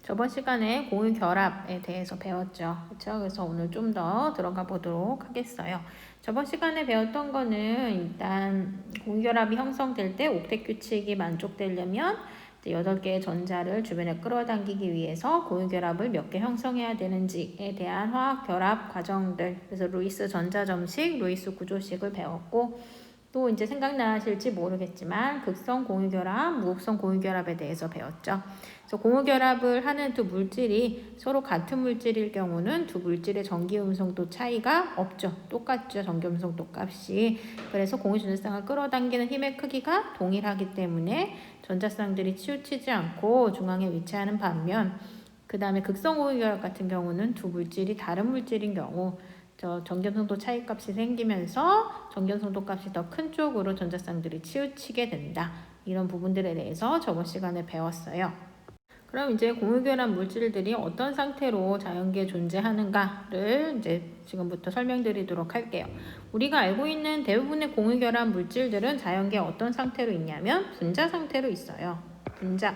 저번 시간에 공유 결합에 대해서 배웠죠. 그렇죠? 그래서 오늘 좀 더 들어가 보도록 하겠어요. 저번 시간에 배웠던 거는 일단 공유 결합이 형성될 때 옥텟 규칙이 만족되려면 8개의 전자를 주변에 끌어당기기 위해서 공유 결합을 몇 개 형성해야 되는지에 대한 화학 결합 과정들, 그래서 루이스 전자점식, 루이스 구조식을 배웠고, 또 이제 생각나실지 모르겠지만 극성 공유결합, 무극성 공유결합에 대해서 배웠죠. 그래서 공유결합을 하는 두 물질이 서로 같은 물질일 경우는 두 물질의 전기음성도 차이가 없죠. 똑같죠. 전기음성도 값이. 그래서 공유전자쌍을 끌어당기는 힘의 크기가 동일하기 때문에 전자쌍들이 치우치지 않고 중앙에 위치하는 반면, 그 다음에 극성 공유결합 같은 경우는 두 물질이 다른 물질인 경우 전견성도 차이값이 생기면서 전견성도 값이 더 큰 쪽으로 전자쌍들이 치우치게 된다. 이런 부분들에 대해서 저번 시간에 배웠어요. 그럼 이제 공유결합 물질들이 어떤 상태로 자연계에 존재하는가를 이제 지금부터 설명드리도록 할게요. 우리가 알고 있는 대부분의 공유결합 물질들은 자연계에 어떤 상태로 있냐면 분자 상태로 있어요. 분자.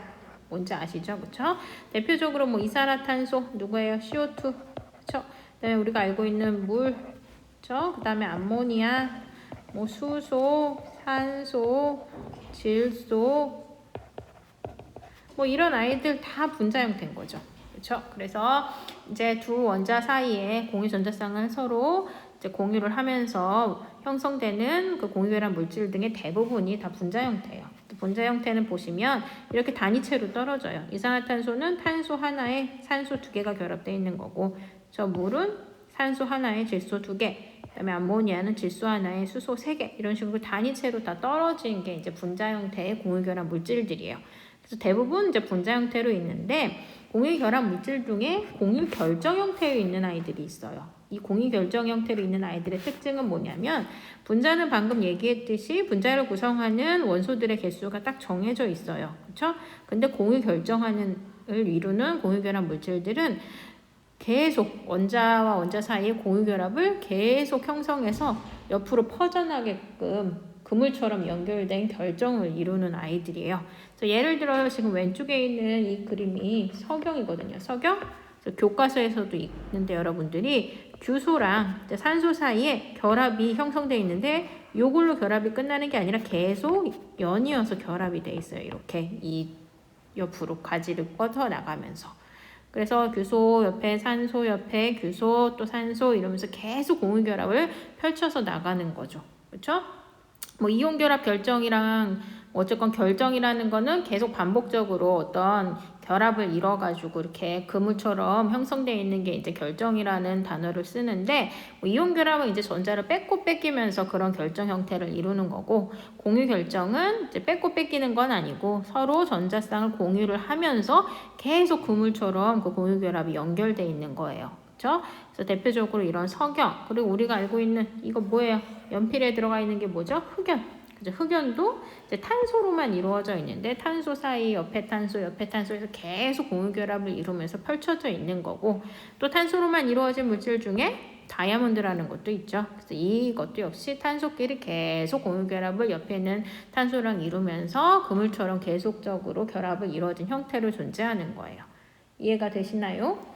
뭔지 아시죠? 그쵸? 대표적으로 뭐 이산화탄소 누구예요? CO2. 그쵸? 그다음에 우리가 알고 있는 물, 그 다음에 암모니아, 뭐 수소, 산소, 질소, 뭐 이런 아이들 다 분자 형태인 거죠. 그렇죠? 그래서 이제 두 원자 사이에 공유 전자쌍을 서로 이제 공유를 하면서 형성되는 그 공유결합 물질 등의 대부분이 다 분자 형태예요. 분자 형태는 보시면 이렇게 단위체로 떨어져요. 이산화탄소는 탄소 하나에 산소 2개가 결합되어 있는 거고, 저 물은 산소 하나에 질소 2개, 그다음에 암모니아는 질소 하나에 수소 3개, 이런 식으로 단위체로 다 떨어진 게 이제 분자 형태의 공유결합 물질들이에요. 그래서 대부분 이제 분자 형태로 있는데, 공유결합 물질 중에 공유결정 형태로 있는 아이들이 있어요. 이 공유결정 형태로 있는 아이들의 특징은 뭐냐면, 분자는 방금 얘기했듯이 분자를 구성하는 원소들의 개수가 딱 정해져 있어요. 그렇죠? 근데 공유결정을 이루는 공유결합 물질들은 계속 원자와 원자 사이의 공유결합을 계속 형성해서 옆으로 퍼져나게끔 그물처럼 연결된 결정을 이루는 아이들이에요. 그래서 예를 들어 지금 왼쪽에 있는 이 그림이 석영이거든요. 석영. 교과서에서도 있는데 여러분들이 규소랑 산소 사이에 결합이 형성되어 있는데, 이걸로 결합이 끝나는 게 아니라 계속 연이어서 결합이 돼 있어요. 이렇게 이 옆으로 가지를 뻗어 나가면서. 그래서 규소 옆에 산소 옆에 규소 또 산소 이러면서 계속 공유결합을 펼쳐서 나가는 거죠. 그렇죠? 뭐 이온결합 결정이랑 어쨌건 결정이라는 거는 계속 반복적으로 어떤 결합을 이뤄가지고 이렇게 그물처럼 형성되어 있는 게 이제 결정이라는 단어를 쓰는데, 뭐 이온결합은 이제 전자를 뺏고 뺏기면서 그런 결정 형태를 이루는 거고, 공유결정은 이제 뺏고 뺏기는 건 아니고 서로 전자쌍을 공유를 하면서 계속 그물처럼 그 공유결합이 연결되어 있는 거예요. 그렇죠? 그래서 대표적으로 이런 석영, 그리고 우리가 알고 있는 이거 뭐예요? 연필에 들어가 있는 게 뭐죠? 흑연. 그죠? 흑연도 이제 탄소로만 이루어져 있는데, 탄소 사이 옆에 탄소에서 계속 공유결합을 이루면서 펼쳐져 있는 거고, 또 탄소로만 이루어진 물질 중에 다이아몬드라는 것도 있죠. 그래서 이것도 역시 탄소끼리 계속 공유결합을 옆에 있는 탄소랑 이루면서 그물처럼 계속적으로 결합을 이루어진 형태로 존재하는 거예요. 이해가 되시나요?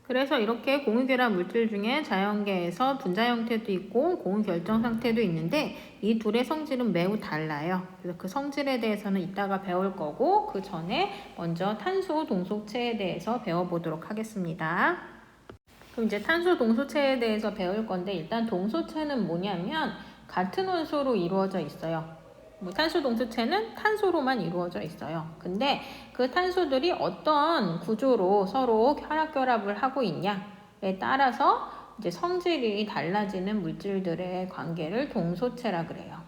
그래서 이렇게 공유결합 물질 중에 자연계에서 분자 형태도 있고 공유결정 상태도 있는데, 이 둘의 성질은 매우 달라요. 그래서 그 성질에 대해서는 이따가 배울 거고, 그 전에 먼저 탄소 동소체에 대해서 배워보도록 하겠습니다. 그럼 이제 탄소 동소체에 대해서 배울 건데, 일단 동소체는 뭐냐면 같은 원소로 이루어져 있어요. 뭐 탄소 동소체는 탄소로만 이루어져 있어요. 근데 그 탄소들이 어떤 구조로 서로 혈합결합을 하고 있냐에 따라서 이제 성질이 달라지는 물질들의 관계를 동소체라 그래요.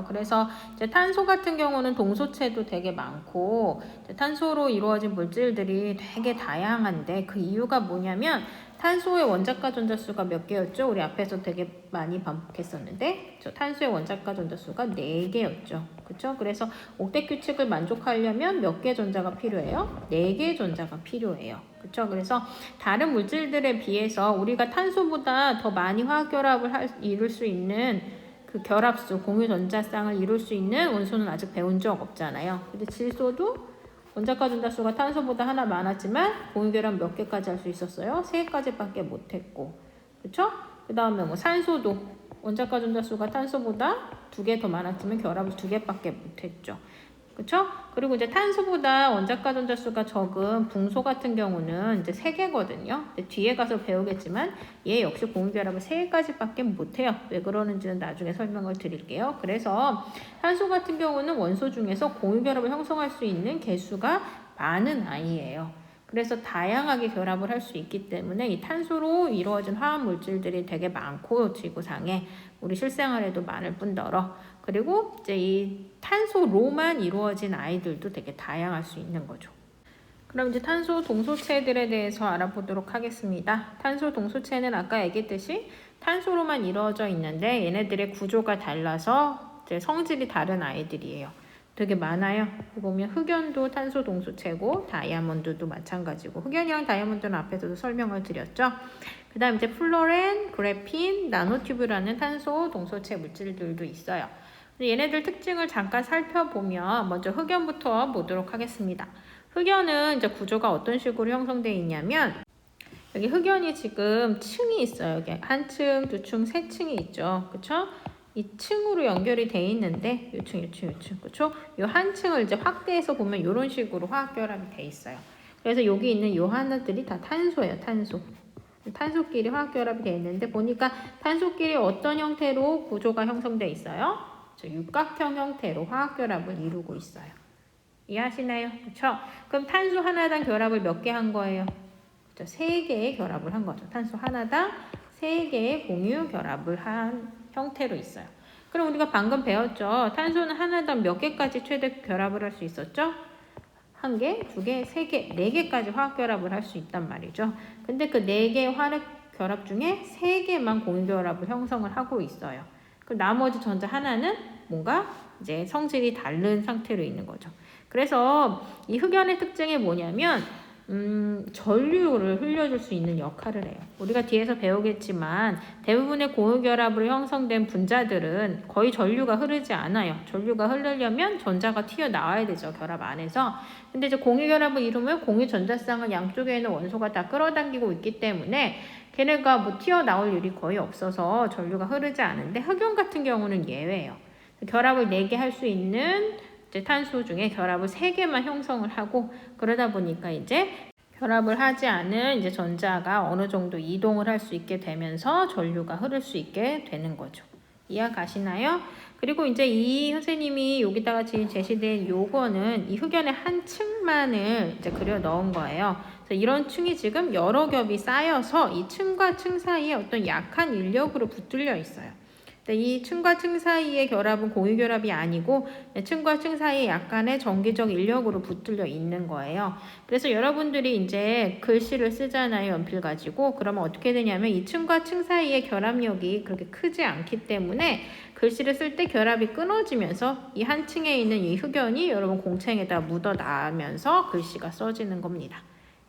그래서 이제 탄소 같은 경우는 동소체도 되게 많고, 탄소로 이루어진 물질들이 되게 다양한데, 그 이유가 뭐냐면 탄소의 원자가 전자수가 몇 개였죠? 우리 앞에서 되게 많이 반복했었는데, 탄소의 원자가 전자수가 4개였죠. 그렇죠? 그래서 옥텟 규칙을 만족하려면 몇 개 전자가 필요해요? 4개의 전자가 필요해요. 그렇죠? 그래서 다른 물질들에 비해서 우리가 탄소보다 더 많이 화학결합을 이룰 수 있는 그 결합수, 공유 전자쌍을 이룰 수 있는 원소는 아직 배운 적 없잖아요. 근데 질소도 원자가 전자수가 탄소보다 하나 많았지만 공유결합 몇 개까지 할 수 있었어요? 3개까지밖에 못했고, 그쵸? 그 다음에 뭐 산소도 원자가 전자수가 탄소보다 2개 더 많았지만 결합을 2개밖에 못했죠. 그쵸? 그리고 이제 탄소보다 원자가 전자수가 적은 붕소 같은 경우는 이제 3개거든요. 뒤에 가서 배우겠지만 얘 역시 공유결합을 3개까지밖에 못해요. 왜 그러는지는 나중에 설명을 드릴게요. 그래서 탄소 같은 경우는 원소 중에서 공유결합을 형성할 수 있는 개수가 많은 아이예요. 그래서 다양하게 결합을 할 수 있기 때문에 이 탄소로 이루어진 화학 물질들이 되게 많고 지구상에 우리 실생활에도 많을 뿐더러 그리고 이제 이 탄소로만 이루어진 아이들도 되게 다양할 수 있는 거죠. 그럼 이제 탄소 동소체들에 대해서 알아보도록 하겠습니다. 탄소 동소체는 아까 얘기했듯이 탄소로만 이루어져 있는데 얘네들의 구조가 달라서 이제 성질이 다른 아이들이에요. 되게 많아요. 보면 흑연도 탄소 동소체고 다이아몬드도 마찬가지고 흑연이랑 다이아몬드는 앞에서도 설명을 드렸죠. 그 다음 이제 플로렌, 그래핀, 나노튜브라는 탄소 동소체 물질들도 있어요. 얘네들 특징을 잠깐 살펴보면 먼저 흑연부터 보도록 하겠습니다. 흑연은 이제 구조가 어떤 식으로 형성되어 있냐면 여기 흑연이 지금 층이 있어요. 여기 한 층, 두 층, 세 층이 있죠. 그쵸? 이 층으로 연결이 돼 있는데 요 층, 그쵸? 요 한 층을 이제 확대해서 보면 이런 식으로 화학 결합이 돼 있어요. 그래서 여기 있는 요 하나들이 다 탄소예요. 탄소끼리 화학 결합이 돼 있는데 보니까 탄소끼리 어떤 형태로 구조가 형성돼 있어요? 육각형 형태로 화학 결합을 이루고 있어요. 이해하시나요? 그쵸? 그럼 탄소 하나당 결합을 몇 개 한 거예요? 그쵸? 3개의 결합을 한 거죠. 탄소 하나당 3개의 공유 결합을 한 형태로 있어요. 그럼 우리가 방금 배웠죠. 탄소는 하나당 몇 개까지 최대 결합을 할 수 있었죠? 1개, 2개, 3개, 4개까지 화학 결합을 할 수 있단 말이죠. 근데 그 4개의 화학 결합 중에 3개만 공유 결합을 형성을 하고 있어요. 그 나머지 전자 하나는 뭔가 이제 성질이 다른 상태로 있는 거죠. 그래서 이 흑연의 특징이 뭐냐면 전류를 흘려줄 수 있는 역할을 해요. 우리가 뒤에서 배우겠지만 대부분의 공유결합으로 형성된 분자들은 거의 전류가 흐르지 않아요. 전류가 흐르려면 전자가 튀어나와야 되죠. 결합 안에서. 근데 이제 공유결합을 이루면 공유전자쌍을 양쪽에 있는 원소가 다 끌어당기고 있기 때문에 걔네가 뭐 튀어나올 일이 거의 없어서 전류가 흐르지 않은데 흑연 같은 경우는 예외예요. 결합을 4개 할 수 있는 이제 탄소 중에 결합을 3개만 형성을 하고 그러다 보니까 이제 결합을 하지 않은 이제 전자가 어느 정도 이동을 할 수 있게 되면서 전류가 흐를 수 있게 되는 거죠. 이해 가시나요? 그리고 이제 이 선생님이 여기다가 지금 제시된 요거는 이 흑연의 한 층만을 이제 그려 넣은 거예요. 그래서 이런 층이 지금 여러 겹이 쌓여서 이 층과 층 사이에 어떤 약한 인력으로 붙들려 있어요. 이 층과 층 사이의 결합은 공유결합이 아니고 층과 층 사이에 약간의 전기적 인력으로 붙들려 있는 거예요. 그래서 여러분들이 이제 글씨를 쓰잖아요. 연필 가지고. 그러면 어떻게 되냐면 이 층과 층 사이의 결합력이 그렇게 크지 않기 때문에 글씨를 쓸 때 결합이 끊어지면서 이 한 층에 있는 이 흑연이 여러분 공책에다 묻어나면서 글씨가 써지는 겁니다.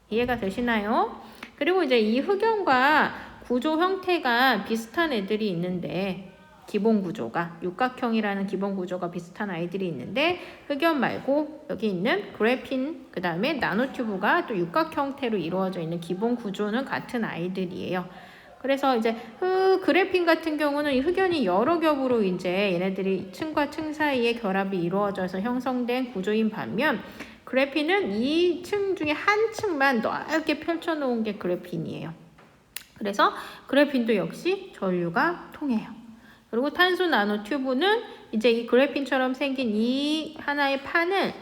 이해가 되시나요? 그리고 이제 이 흑연과 구조 형태가 비슷한 애들이 있는데 기본 구조가 육각형이라는 기본 구조가 비슷한 아이들이 있는데 흑연 말고 여기 있는 그래핀 그 다음에 나노튜브가 또 육각 형태로 이루어져 있는 기본 구조는 같은 아이들이에요. 그래서 이제 그래핀 같은 경우는 이 흑연이 여러 겹으로 이제 얘네들이 층과 층 사이에 결합이 이루어져서 형성된 구조인 반면 그래핀은 이 층 중에 한 층만 넓게 펼쳐놓은 게 그래핀이에요. 그래서 그래핀도 역시 전류가 통해요. 그리고 탄소 나노튜브는 이제 이 그래핀처럼 생긴 이 하나의 판을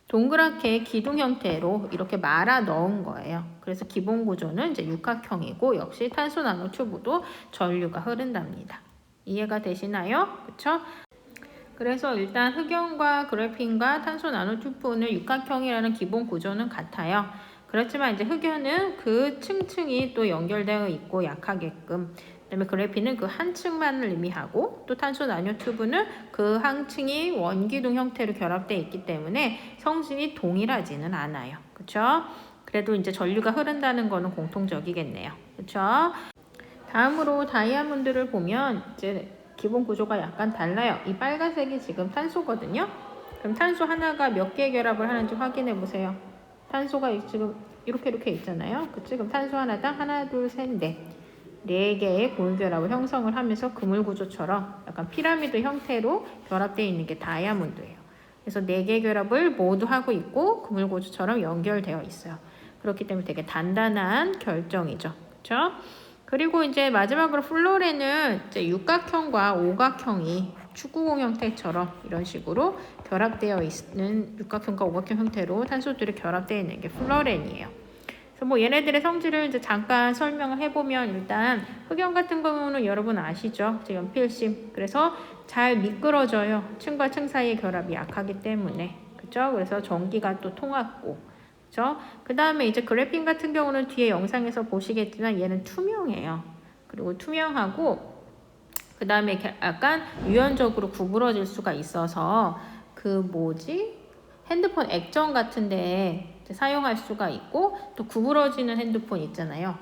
동그랗게 기둥 형태로 이렇게 말아 넣은 거예요. 그래서 기본 구조는 이제 육각형이고 역시 탄소 나노튜브도 전류가 흐른답니다. 이해가 되시나요? 그쵸? 그래서 일단 흑연과 그래핀과 탄소 나노튜브는 육각형이라는 기본 구조는 같아요. 그렇지만 이제 흑연은 그 층층이 또 연결되어 있고 약하게끔 그다음에 그래핀은 그 한 층만을 의미하고 또 탄소 나노튜브는 그 한 층이 원기둥 형태로 결합되어 있기 때문에 성질이 동일하지는 않아요. 그렇죠? 그래도 이제 전류가 흐른다는 거는 공통적이겠네요. 그렇죠? 다음으로 다이아몬드를 보면 이제 기본 구조가 약간 달라요. 이 빨간색이 지금 탄소거든요. 그럼 탄소 하나가 몇 개의 결합을 하는지 확인해 보세요. 탄소가 지금 이렇게 있잖아요. 그치? 그럼 탄소 하나당 하나, 둘, 셋, 넷. 4개의 고유결합을 형성을 하면서 그물 구조처럼 약간 피라미드 형태로 결합되어 있는 게 다이아몬드예요. 그래서 4개의 결합을 모두 하고 있고 그물 구조처럼 연결되어 있어요. 그렇기 때문에 되게 단단한 결정이죠. 그렇죠? 그리고 이제 마지막으로 플로레는 이제 육각형과 오각형이 축구공 형태처럼 이런 식으로 결합되어 있는 육각형과 오각형 형태로 탄소들이 결합되어 있는 게 플로렌이에요. 그래서 뭐 얘네들의 성질을 이제 잠깐 설명을 해보면 일단 흑연 같은 경우는 여러분 아시죠? 이제 연필심. 그래서 잘 미끄러져요. 층과 층 사이의 결합이 약하기 때문에. 그렇죠? 그래서 전기가 또 통하고. 그렇죠? 그 다음에 이제 그래핀 같은 경우는 뒤에 영상에서 보시겠지만 얘는 투명해요. 그리고 투명하고 그 다음에 약간 유연적으로 구부러질 수가 있어서 핸드폰 액정 같은데 사용할 수가 있고 또 구부러지는 핸드폰 있잖아요.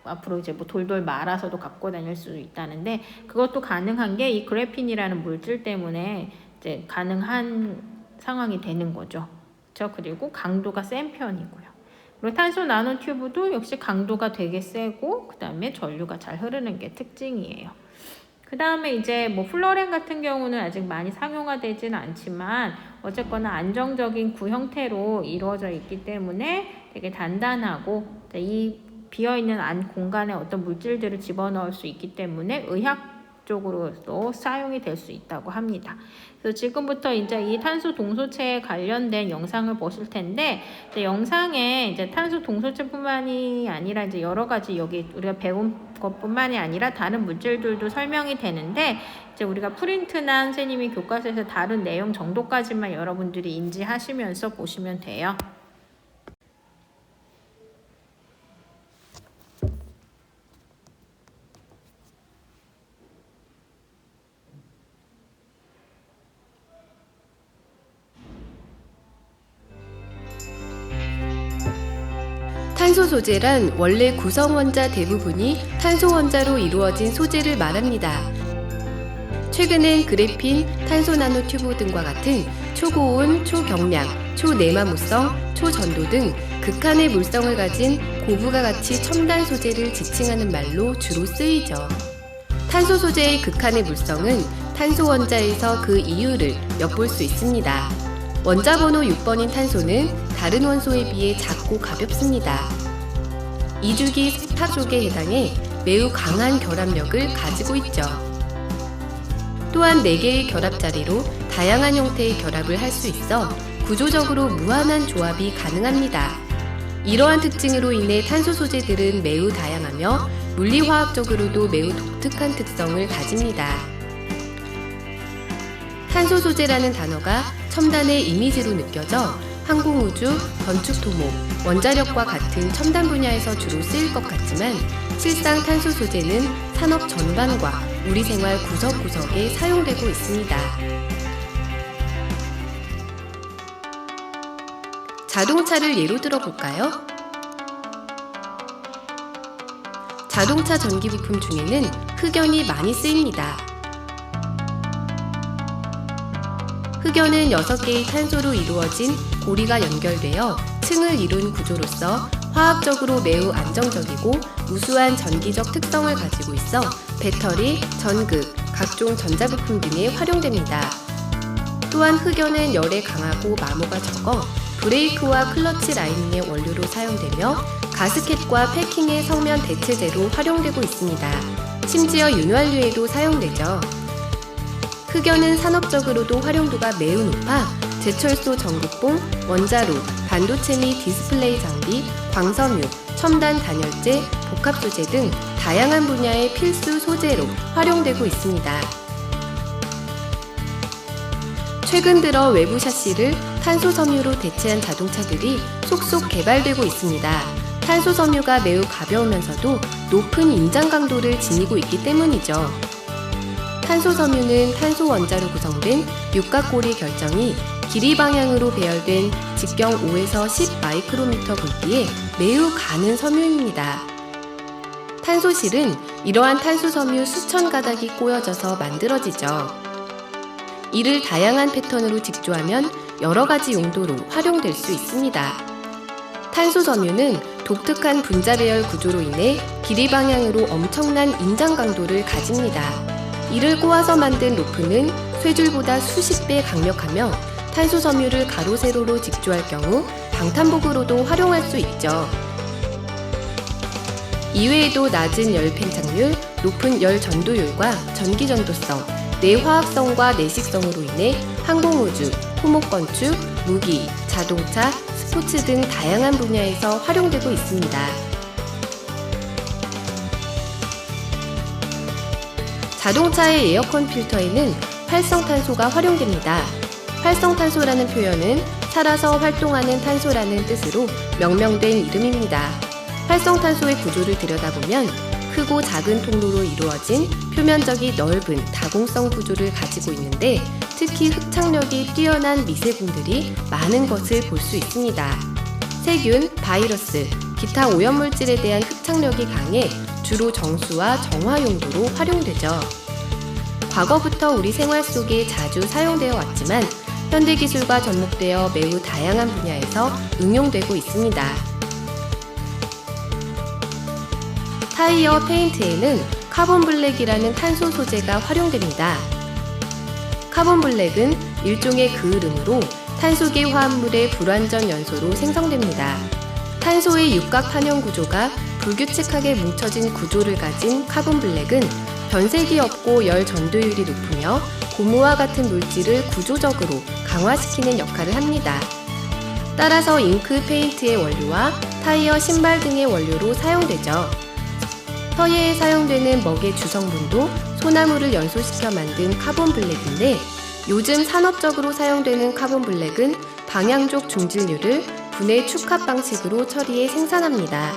앞으로 이제 뭐 돌돌 말아서도 갖고 다닐 수 있다는데 그것도 가능한 게 이 그래핀이라는 물질 때문에 이제 가능한 상황이 되는 거죠. 그렇죠? 그리고 강도가 센 편이고요. 그리고 탄소 나노 튜브도 역시 강도가 되게 세고 그 다음에 전류가 잘 흐르는 게 특징이에요. 그 다음에 이제 뭐 플로렌 같은 경우는 아직 많이 상용화되지는 않지만 어쨌거나 안정적인 구 형태로 이루어져 있기 때문에 되게 단단하고 이 비어있는 안 공간에 어떤 물질들을 집어넣을 수 있기 때문에 의학적으로도 사용이 될 수 있다고 합니다. 그래서 지금부터 이제 이 탄소 동소체에 관련된 영상을 보실 텐데 이제 영상에 이제 탄소 동소체뿐만이 아니라 이제 여러 가지 여기 우리가 배운 것뿐만이 아니라 다른 물질들도 설명이 되는데 이제 우리가 프린트나 선생님이 교과서에서 다룬 내용 정도까지만 여러분들이 인지하시면서 보시면 돼요. 탄소 소재란 원래 구성 원자 대부분이 탄소 원자로 이루어진 소재를 말합니다. 최근엔 그래핀, 탄소 나노 튜브 등과 같은 초고온, 초경량, 초내마모성, 초전도 등 극한의 물성을 가진 고부가 가치 첨단 소재를 지칭하는 말로 주로 쓰이죠. 탄소 소재의 극한의 물성은 탄소 원자에서 그 이유를 엿볼 수 있습니다. 원자 번호 6번인 탄소는 다른 원소에 비해 작고 가볍습니다. 이주기 세파족에 해당해 매우 강한 결합력을 가지고 있죠. 또한 4개의 결합 자리로 다양한 형태의 결합을 할 수 있어 구조적으로 무한한 조합이 가능합니다. 이러한 특징으로 인해 탄소 소재들은 매우 다양하며 물리화학적으로도 매우 독특한 특성을 가집니다. 탄소 소재라는 단어가 첨단의 이미지로 느껴져 항공우주, 건축 토목, 원자력과 같은 첨단 분야에서 주로 쓰일 것 같지만 실상 탄소 소재는 산업 전반과 우리 생활 구석구석에 사용되고 있습니다. 자동차를 예로 들어볼까요? 자동차 전기 부품 중에는 흑연이 많이 쓰입니다. 흑연은 6개의 탄소로 이루어진 고리가 연결되어 층을 이룬 구조로서 화학적으로 매우 안정적이고 우수한 전기적 특성을 가지고 있어 배터리, 전극, 각종 전자부품 등에 활용됩니다. 또한 흑연은 열에 강하고 마모가 적어 브레이크와 클러치 라이닝의 원료로 사용되며 가스켓과 패킹의 성면 대체제로 활용되고 있습니다. 심지어 윤활유에도 사용되죠. 흑연은 산업적으로도 활용도가 매우 높아 제철소 전극봉, 원자로, 반도체 및 디스플레이 장비, 광섬유, 첨단 단열재, 복합 소재 등 다양한 분야의 필수 소재로 활용되고 있습니다. 최근 들어 외부 샤시를 탄소 섬유로 대체한 자동차들이 속속 개발되고 있습니다. 탄소 섬유가 매우 가벼우면서도 높은 인장 강도를 지니고 있기 때문이죠. 탄소 섬유는 탄소 원자로 구성된 육각고리 결정이 길이 방향으로 배열된 직경 5에서 10 마이크로미터 굵기의 매우 가는 섬유입니다. 탄소실은 이러한 탄소 섬유 수천 가닥이 꼬여져서 만들어지죠. 이를 다양한 패턴으로 직조하면 여러 가지 용도로 활용될 수 있습니다. 탄소 섬유는 독특한 분자 배열 구조로 인해 길이 방향으로 엄청난 인장 강도를 가집니다. 이를 꼬아서 만든 로프는 쇠줄보다 수십 배 강력하며 탄소 섬유를 가로 세로로 직조할 경우 방탄복으로도 활용할 수 있죠. 이외에도 낮은 열 팽창률, 높은 열 전도율과 전기 전도성, 내화학성과 내식성으로 인해 항공우주, 토목건축, 무기, 자동차, 스포츠 등 다양한 분야에서 활용되고 있습니다. 자동차의 에어컨 필터에는 활성탄소가 활용됩니다. 활성탄소라는 표현은 살아서 활동하는 탄소라는 뜻으로 명명된 이름입니다. 활성탄소의 구조를 들여다보면 크고 작은 통로로 이루어진 표면적이 넓은 다공성 구조를 가지고 있는데 특히 흡착력이 뛰어난 미세분들이 많은 것을 볼 수 있습니다. 세균, 바이러스, 기타 오염물질에 대한 흡착력이 강해 주로 정수와 정화 용도로 활용되죠. 과거부터 우리 생활 속에 자주 사용되어 왔지만 현대기술과 접목되어 매우 다양한 분야에서 응용되고 있습니다. 타이어 페인트에는 카본블랙이라는 탄소 소재가 활용됩니다. 카본블랙은 일종의 그을음으로 탄소계 화합물의 불완전 연소로 생성됩니다. 탄소의 육각 환영 구조가 불규칙하게 뭉쳐진 구조를 가진 카본블랙은 변색이 없고 열 전도율이 높으며 고무와 같은 물질을 구조적으로 강화시키는 역할을 합니다. 따라서 잉크 페인트의 원료와 타이어 신발 등의 원료로 사용되죠. 서예에 사용되는 먹의 주성분도 소나무를 연소시켜 만든 카본블랙인데 요즘 산업적으로 사용되는 카본블랙은 방향족 중질류를 분해 축합 방식으로 처리해 생산합니다.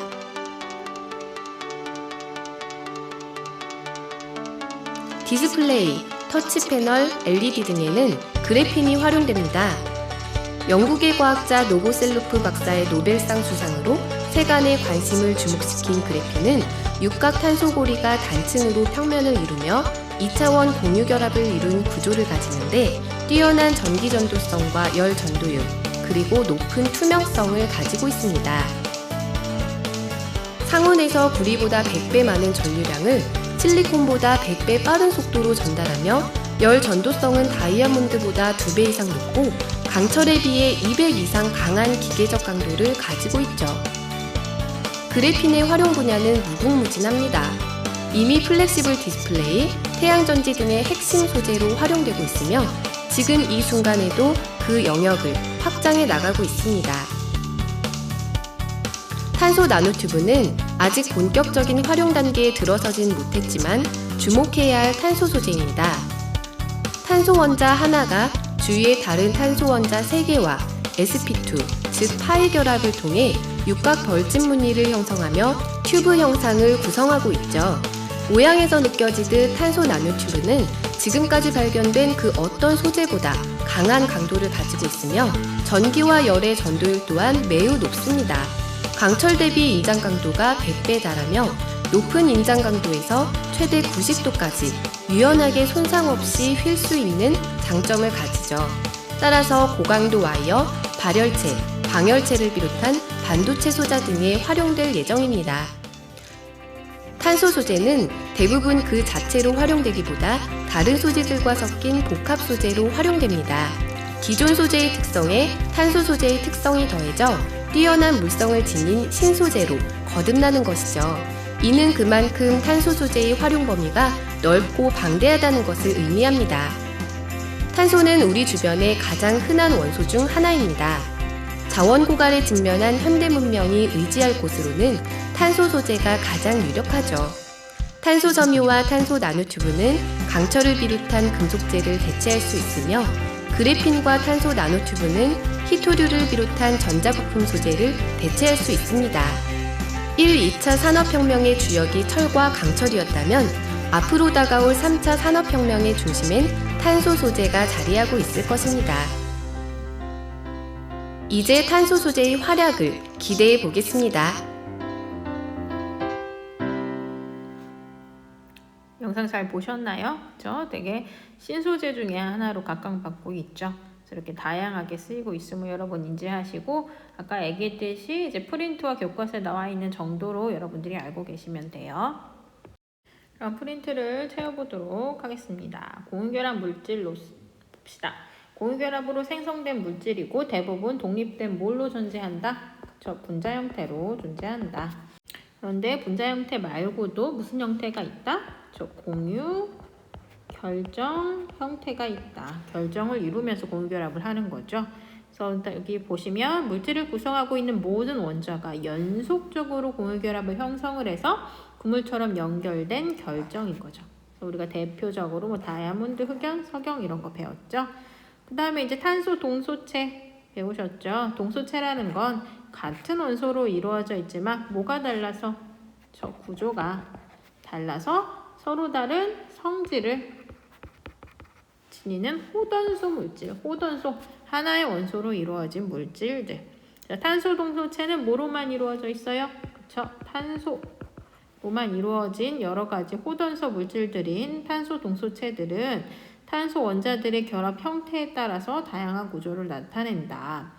디스플레이, 터치패널, LED 등에는 그래핀이 활용됩니다. 영국의 과학자 노보셀로프 박사의 노벨상 수상으로 세간의 관심을 주목시킨 그래핀은 육각탄소고리가 단층으로 평면을 이루며 2차원 공유결합을 이룬 구조를 가지는데 뛰어난 전기전도성과 열전도율, 그리고 높은 투명성을 가지고 있습니다. 상온에서 구리보다 100배 많은 전류량을 실리콘보다 100배 빠른 속도로 전달하며 열 전도성은 다이아몬드보다 2배 이상 높고 강철에 비해 200 이상 강한 기계적 강도를 가지고 있죠. 그래핀의 활용 분야는 무궁무진합니다. 이미 플렉시블 디스플레이, 태양전지 등의 핵심 소재로 활용되고 있으며 지금 이 순간에도 그 영역을 확장해 나가고 있습니다. 탄소 나노튜브는 아직 본격적인 활용 단계에 들어서진 못했지만 주목해야 할 탄소 소재입니다. 탄소 원자 하나가 주위의 다른 탄소 원자 3개와 sp2, 즉 파이 결합을 통해 육각 벌집 무늬를 형성하며 튜브 형상을 구성하고 있죠. 모양에서 느껴지듯 탄소 나노튜브는 지금까지 발견된 그 어떤 소재보다 강한 강도를 가지고 있으며 전기와 열의 전도율 또한 매우 높습니다. 강철 대비 인장 강도가 100배 달하며 높은 인장 강도에서 최대 90도까지 유연하게 손상 없이 휠 수 있는 장점을 가지죠. 따라서 고강도 와이어, 발열체, 방열체를 비롯한 반도체 소자 등에 활용될 예정입니다. 탄소 소재는 대부분 그 자체로 활용되기보다 다른 소재들과 섞인 복합 소재로 활용됩니다. 기존 소재의 특성에 탄소 소재의 특성이 더해져 뛰어난 물성을 지닌 신소재로 거듭나는 것이죠. 이는 그만큼 탄소 소재의 활용 범위가 넓고 방대하다는 것을 의미합니다. 탄소는 우리 주변의 가장 흔한 원소 중 하나입니다. 자원 고갈에 직면한 현대 문명이 의지할 곳으로는 탄소 소재가 가장 유력하죠. 탄소 섬유와 탄소 나노튜브는 강철을 비롯한 금속재를 대체할 수 있으며 그래핀과 탄소 나노튜브는 히토류를 비롯한 전자부품 소재를 대체할 수 있습니다. 1, 2차 산업혁명의 주역이 철과 강철이었다면 앞으로 다가올 3차 산업혁명의 중심엔 탄소 소재가 자리하고 있을 것입니다. 이제 탄소 소재의 활약을 기대해 보겠습니다. 영상 영상 잘 보셨나요? 그죠? 되게 신소재 중에 하나로 각광받고 있죠. 그래서 이렇게 다양하게 쓰이고 있음을 여러분 인지하시고 아까 얘기했듯이 이제 프린트와 교과서에 나와 있는 정도로 여러분들이 알고 계시면 돼요. 그럼 프린트를 채워보도록 하겠습니다. 공유결합 물질로 봅시다. 공유결합으로 생성된 물질이고 대부분 독립된 뭘로 존재한다? 그쵸? 분자 형태로 존재한다. 그런데 분자 형태 말고도 무슨 형태가 있다? 공유, 결정 형태가 있다. 결정을 이루면서 공유결합을 하는 거죠. 그래서 여기 보시면 물질을 구성하고 있는 모든 원자가 연속적으로 공유결합을 형성을 해서 그물처럼 연결된 결정인 거죠. 그래서 우리가 대표적으로 뭐 다이아몬드, 흑연, 석영 이런 거 배웠죠. 그 다음에 이제 탄소 동소체 배우셨죠. 동소체라는 건 같은 원소로 이루어져 있지만 뭐가 달라서 저 구조가 달라서 서로 다른 성질을 지니는 호던소 물질, 호던소 하나의 원소로 이루어진 물질들. 자, 탄소 동소체는 뭐로만 이루어져 있어요? 그쵸? 탄소로만 이루어진 여러 가지 호던소 물질들인 탄소 동소체들은 탄소 원자들의 결합 형태에 따라서 다양한 구조를 나타낸다.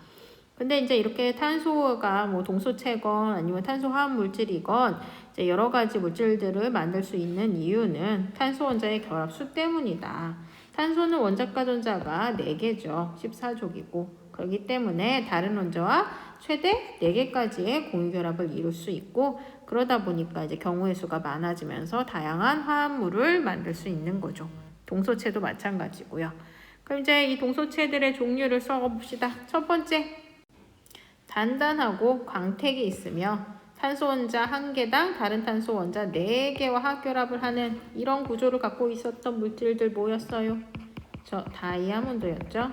근데 이제 이렇게 탄소가 뭐 동소체건 아니면 탄소 화합 물질이건 이제 여러 가지 물질들을 만들 수 있는 이유는 탄소 원자의 결합수 때문이다. 탄소는 원자과 전자가 4개죠. 14족이고. 그렇기 때문에 다른 원자와 최대 4개까지의 공유결합을 이룰 수 있고 그러다 보니까 이제 경우의 수가 많아지면서 다양한 화합물을 만들 수 있는 거죠. 동소체도 마찬가지고요. 그럼 이제 이 동소체들의 종류를 써봅시다. 첫 번째, 단단하고 광택이 있으며 탄소 원자 1개당 다른 탄소 원자 4개와 화합결합을 하는 이런 구조를 갖고 있었던 물질들 뭐였어요? 저 다이아몬드였죠.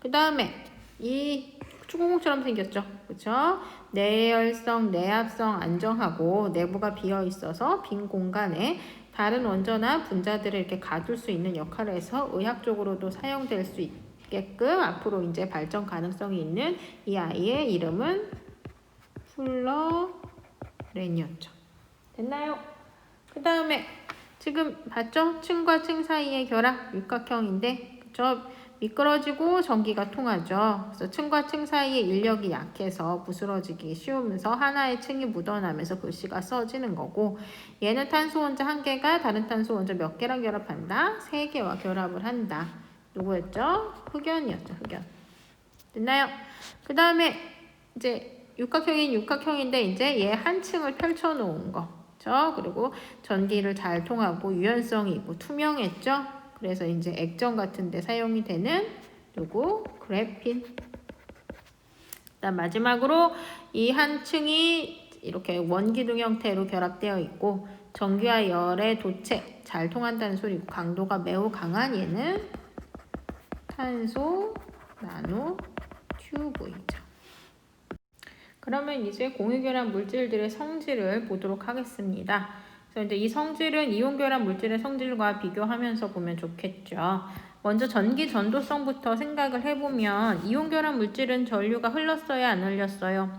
그 다음에 이 축구공처럼 생겼죠. 그쵸? 내열성, 내합성 안정하고 내부가 비어 있어서 빈 공간에 다른 원자나 분자들을 이렇게 가둘 수 있는 역할을 해서 의학적으로도 사용될 수 있게끔 앞으로 이제 발전 가능성이 있는 이 아이의 이름은 플러렌이었죠. 됐나요? 그 다음에 지금 봤죠? 층과 층 사이의 결합 육각형인데 그쵸? 미끄러지고 전기가 통하죠. 그래서 층과 층 사이의 인력이 약해서 부스러지기 쉬우면서 하나의 층이 묻어나면서 글씨가 써지는 거고 얘는 탄소 원자 1개가 다른 탄소 원자 몇 개랑 결합한다? 3개와 결합을 한다. 누구였죠? 흑연이었죠. 흑연. 됐나요? 그 다음에 이제 육각형인데 이제 얘 한 층을 펼쳐 놓은 거. 그렇죠? 그리고 전기를 잘 통하고 유연성이 있고 투명했죠? 그래서 이제 액정 같은 데 사용이 되는 그래핀. 그다음 마지막으로 이 한 층이 이렇게 원기둥 형태로 결합되어 있고 전기와 열의 도체 잘 통한다는 소리고 강도가 매우 강한 얘는 탄소 나노 튜브이죠. 그러면 이제 공유결합 물질들의 성질을 보도록 하겠습니다. 그래서 이제 이 성질은 이온결합 물질의 성질과 비교하면서 보면 좋겠죠. 먼저 전기 전도성부터 생각을 해보면 이온결합 물질은 전류가 흘렀어요, 안 흘렸어요?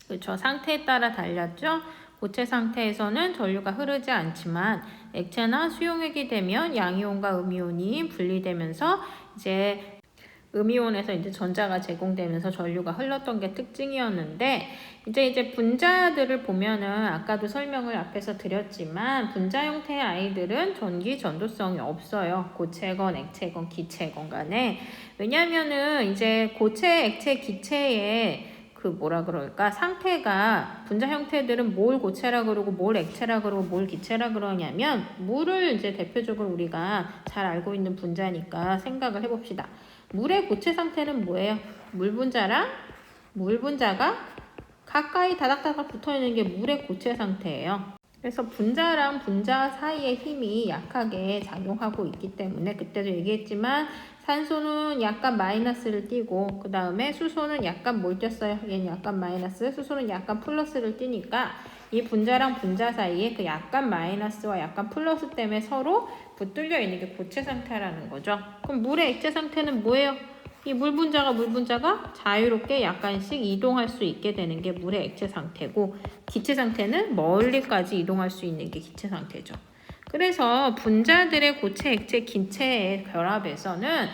그렇죠. 상태에 따라 달렸죠. 고체 상태에서는 전류가 흐르지 않지만 액체나 수용액이 되면 양이온과 음이온이 분리되면서 이제 음이온에서 이제 전자가 제공되면서 전류가 흘렀던 게 특징이었는데 이제 분자들을 보면은 아까도 설명을 앞에서 드렸지만 분자 형태의 아이들은 전기 전도성이 없어요. 고체건 액체건 기체건 간에. 왜냐면은 이제 고체, 액체, 기체의 상태가 분자 형태들은 뭘 고체라 그러고 뭘 액체라 그러고 뭘 기체라 그러냐면 물을 이제 대표적으로 우리가 잘 알고 있는 분자니까 생각을 해봅시다. 물의 고체 상태는 뭐예요? 물 분자가 가까이 다닥다닥 붙어있는 게 물의 고체 상태예요. 그래서 분자랑 분자 사이의 힘이 약하게 작용하고 있기 때문에 그때도 얘기했지만 산소는 약간 마이너스를 띠고 그 다음에 수소는 약간 뭘 띄었어요? 얘는 약간 마이너스, 수소는 약간 플러스를 띠니까 이 분자랑 분자 사이에 그 약간 마이너스와 약간 플러스 때문에 서로 붙들려 있는 게 고체 상태라는 거죠. 그럼 물의 액체 상태는 뭐예요? 이 물 분자가 자유롭게 약간씩 이동할 수 있게 되는 게 물의 액체 상태고, 기체 상태는 멀리까지 이동할 수 있는 게 기체 상태죠. 그래서 분자들의 고체, 액체, 기체의 결합에서는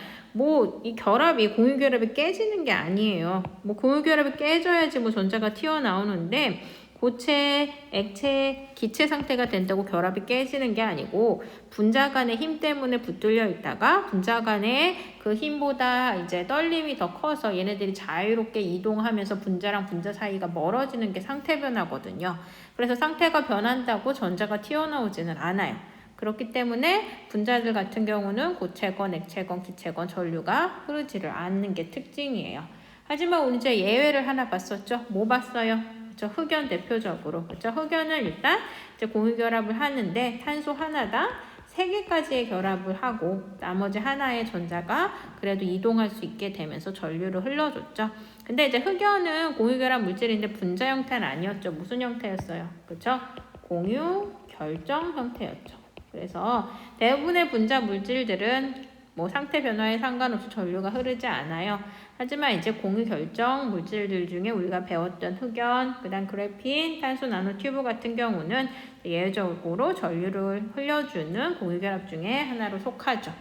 이 결합이 공유결합이 깨지는 게 아니에요. 공유결합이 깨져야지 전자가 튀어나오는데, 고체, 액체, 기체 상태가 된다고 결합이 깨지는 게 아니고, 분자 간의 힘 때문에 붙들려 있다가 분자 간의 그 힘보다 이제 떨림이 더 커서 얘네들이 자유롭게 이동하면서 분자랑 분자 사이가 멀어지는 게 상태 변화거든요. 그래서 상태가 변한다고 전자가 튀어나오지는 않아요. 그렇기 때문에 분자들 같은 경우는 고체건, 액체건, 기체건 전류가 흐르지를 않는 게 특징이에요. 하지만 오늘 이제 예외를 하나 봤었죠. 뭐 봤어요? 흑연 대표적으로. 흑연은 일단 이제 공유결합을 하는데 탄소 하나당 3개까지의 결합을 하고 나머지 하나의 전자가 그래도 이동할 수 있게 되면서 전류를 흘려줬죠. 근데 이제 흑연은 공유결합 물질인데 분자 형태는 아니었죠. 무슨 형태였어요? 그쵸? 공유 결정 형태였죠. 그래서 대부분의 분자 물질들은 상태 변화에 상관없이 전류가 흐르지 않아요. 하지만 이제 공유 결정 물질들 중에 우리가 배웠던 흑연, 그다음 그래핀, 탄소 나노튜브 같은 경우는 예외적으로 전류를 흘려주는 공유 결합 중에 하나로 속하죠.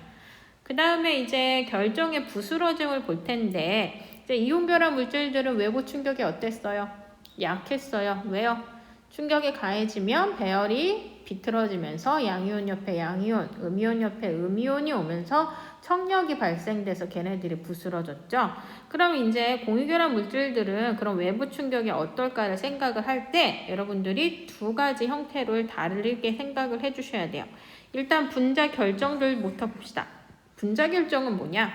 그 다음에 이제 결정의 부스러짐을 볼 텐데, 이제 이온 결합 물질들은 외부 충격이 어땠어요? 약했어요. 왜요? 충격이 가해지면 배열이 비틀어지면서 양이온 옆에 양이온, 음이온 옆에 음이온이 오면서 청력이 발생돼서 걔네들이 부스러졌죠. 그럼 이제 공유결합 물질들은 그런 외부 충격이 어떨까를 생각을 할 때 여러분들이 2가지 형태를 다르게 생각을 해주셔야 돼요. 일단 분자 결정들부터 봅시다. 분자 결정은 뭐냐?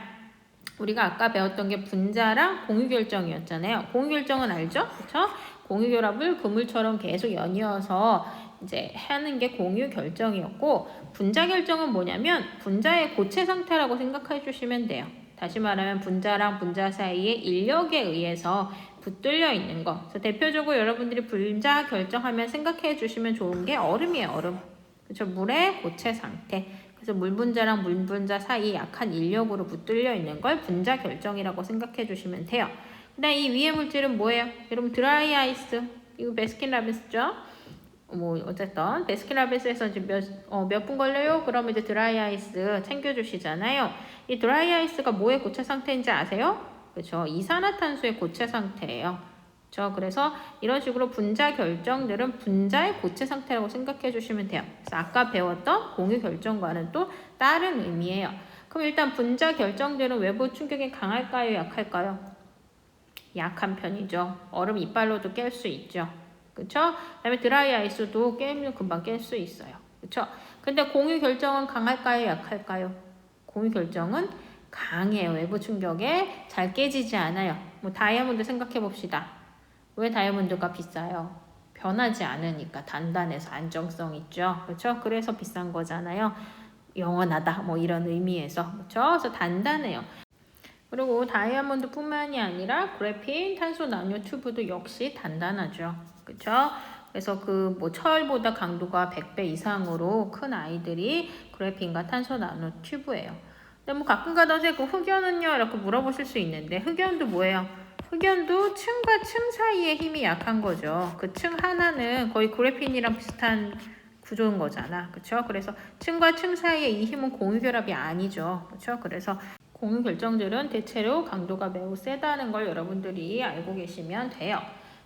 우리가 아까 배웠던 게 분자랑 공유 결정이었잖아요. 공유 결정은 알죠? 그쵸? 공유 결합을 그물처럼 계속 연이어서 이제 하는 게 공유 결정이었고, 분자 결정은 뭐냐면 분자의 고체 상태라고 생각해 주시면 돼요. 다시 말하면 분자랑 분자 사이에 인력에 의해서 붙들려 있는 거. 그래서 대표적으로 여러분들이 분자 결정하면 생각해 주시면 좋은 게 얼음이에요. 얼음. 그렇죠? 물의 고체 상태. 그래서 물 분자랑 물 분자 사이 약한 인력으로 붙들려 있는 걸 분자 결정이라고 생각해 주시면 돼요. 그다음 이 위의 물질은 뭐예요? 여러분 드라이 아이스. 이거 베스킨라빈스죠? 어쨌든 베스킨라빈스에서 이제 몇 분 걸려요? 그러면 이제 드라이 아이스 챙겨주시잖아요. 이 드라이 아이스가 뭐의 고체 상태인지 아세요? 그렇죠? 이산화탄소의 고체 상태예요. 그렇죠? 그래서 이런 식으로 분자 결정들은 분자의 고체 상태라고 생각해 주시면 돼요. 그래서 아까 배웠던 공유 결정과는 또 다른 의미예요. 그럼 일단 분자 결정들은 외부 충격이 강할까요? 약할까요? 약한 편이죠. 얼음 이빨로도 깰 수 있죠. 그쵸? 그 다음에 드라이 아이스도 깨면 금방 깰 수 있어요. 그쵸? 근데 공유 결정은 강할까요? 약할까요? 공유 결정은 강해요. 외부 충격에 잘 깨지지 않아요. 다이아몬드 생각해 봅시다. 왜 다이아몬드가 비싸요? 변하지 않으니까 단단해서 안정성 있죠. 그쵸? 그래서 비싼 거잖아요. 영원하다. 이런 의미에서. 그쵸? 그래서 단단해요. 그리고 다이아몬드 뿐만이 아니라 그래핀, 탄소 나노튜브도 역시 단단하죠. 그쵸? 그래서 철보다 강도가 100배 이상으로 큰 아이들이 그래핀과 탄소 나노튜브예요. 근데 가끔가다 선생님 흑연은요? 이렇게 물어보실 수 있는데, 흑연도 뭐예요? 흑연도 층과 층 사이의 힘이 약한 거죠. 그 층 하나는 거의 그래핀이랑 비슷한 구조인 거잖아. 그쵸? 그래서 층과 층 사이의 이 힘은 공유결합이 아니죠. 그쵸? 그래서 공유 결정들은 대체로 강도가 매우 세다는 걸 여러분들이 알고 계시면 돼요.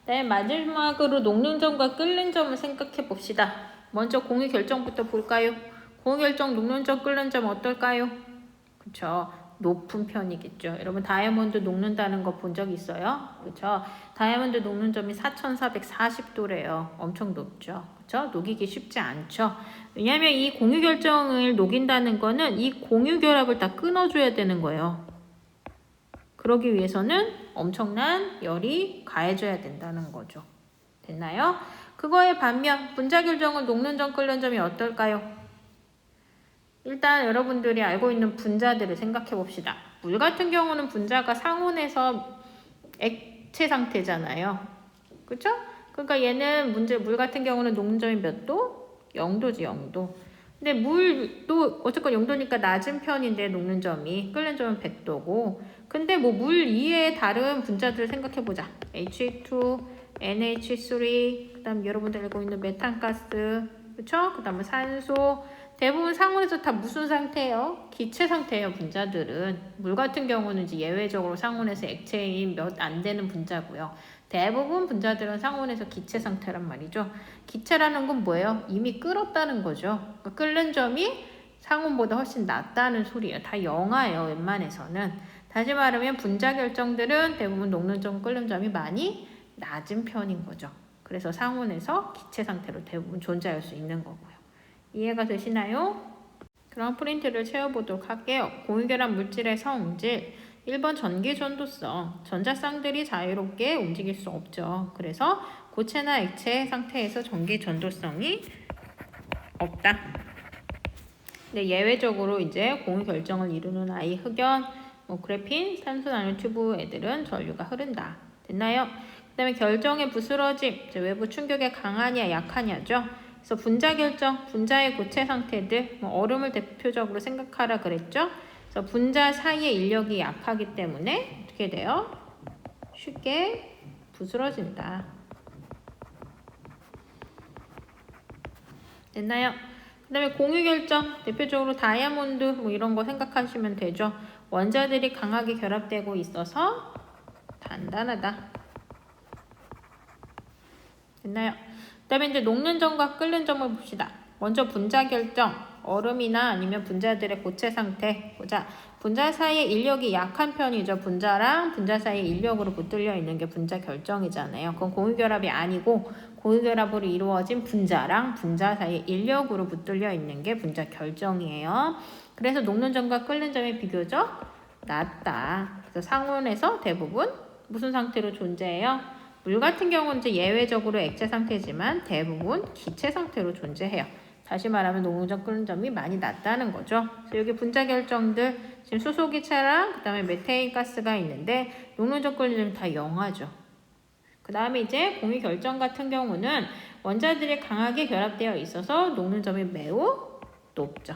네, 마지막으로 녹는 점과 끓는 점을 생각해 봅시다. 먼저 공유 결정부터 볼까요? 공유 결정, 녹는 점, 끓는 점 어떨까요? 그쵸? 높은 편이겠죠. 여러분 다이아몬드 녹는다는 거 본 적 있어요? 그쵸? 다이아몬드 녹는 점이 4440도래요. 엄청 높죠. 그쵸? 녹이기 쉽지 않죠. 왜냐하면 이 공유 결정을 녹인다는 거는 이 공유 결합을 다 끊어줘야 되는 거예요. 그러기 위해서는 엄청난 열이 가해져야 된다는 거죠. 됐나요? 그거에 반면 분자 결정을 녹는 점, 끓는 점이 어떨까요? 일단 여러분들이 알고 있는 분자들을 생각해 봅시다. 물 같은 경우는 분자가 상온에서 액체 상태잖아요. 그쵸? 그러니까 얘는 물 같은 경우는 녹는 점이 몇 도? 0도지, 0도. 근데 물도 어쨌건 용도니까 낮은 편인데 녹는 점이, 끓는 점은 100도고. 근데 뭐 물 이외의 다른 분자들을 생각해 보자. H2, NH3, 그다음 여러분들 알고 있는 메탄가스, 그렇죠? 그다음에 산소. 대부분 상온에서 다 무슨 상태예요? 기체 상태예요, 분자들은. 물 같은 경우는 이제 예외적으로 상온에서 액체인 몇 안 되는 분자고요. 대부분 분자들은 상온에서 기체 상태란 말이죠. 기체라는 건 뭐예요? 이미 끓었다는 거죠. 그러니까 끓는 점이 상온보다 훨씬 낮다는 소리예요. 다 영하예요, 웬만해서는. 다시 말하면 분자 결정들은 대부분 녹는 점, 끓는 점이 많이 낮은 편인 거죠. 그래서 상온에서 기체 상태로 대부분 존재할 수 있는 거고요. 이해가 되시나요? 그럼 프린트를 채워보도록 할게요. 공유결합 물질의 성질. 1번 전기 전도성. 전자쌍들이 자유롭게 움직일 수 없죠. 그래서 고체나 액체 상태에서 전기 전도성이 없다. 근데 예외적으로 이제 공유 결정을 이루는 아이, 흑연, 그래핀, 산소 나노튜브 애들은 전류가 흐른다. 됐나요? 그 다음에 결정의 부스러짐. 외부 충격에 강하냐 약하냐죠. 그래서 분자 결정, 분자의 고체 상태들, 얼음을 대표적으로 생각하라 그랬죠. 그래서 분자 사이의 인력이 약하기 때문에 어떻게 돼요? 쉽게 부스러진다. 됐나요? 그 다음에 공유 결정, 대표적으로 다이아몬드 이런 거 생각하시면 되죠. 원자들이 강하게 결합되고 있어서 단단하다. 됐나요? 그 다음에 이제 녹는 점과 끓는 점을 봅시다. 먼저 분자 결정, 얼음이나 아니면 분자들의 고체 상태 보자. 분자 사이의 인력이 약한 편이죠. 분자랑 분자 사이의 인력으로 붙들려 있는 게 분자 결정이잖아요. 그건 공유결합이 아니고 공유결합으로 이루어진 분자랑 분자 사이의 인력으로 붙들려 있는 게 분자 결정이에요. 그래서 녹는 점과 끓는 점이 비교적 낮다. 그래서 상온에서 대부분 무슨 상태로 존재해요? 물 같은 경우는 이제 예외적으로 액체 상태지만 대부분 기체 상태로 존재해요. 다시 말하면 녹는 점, 끓는 점이 많이 낮다는 거죠. 그래서 여기 분자 결정들, 지금 수소기체랑 그 다음에 메테인 가스가 있는데 녹는 점, 끓는 점이 다 영하죠. 그 다음에 이제 공유 결정 같은 경우는 원자들이 강하게 결합되어 있어서 녹는 점이 매우 높죠.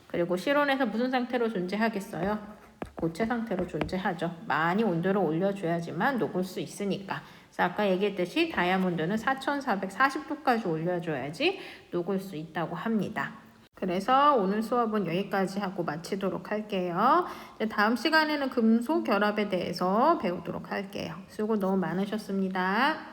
그리고 실온에서 무슨 상태로 존재하겠어요? 고체 상태로 존재하죠. 많이 온도를 올려줘야지만 녹을 수 있으니까. 그래서 아까 얘기했듯이 다이아몬드는 4440도까지 올려줘야지 녹을 수 있다고 합니다. 그래서 오늘 수업은 여기까지 하고 마치도록 할게요. 이제 다음 시간에는 금속 결합에 대해서 배우도록 할게요. 수고 너무 많으셨습니다.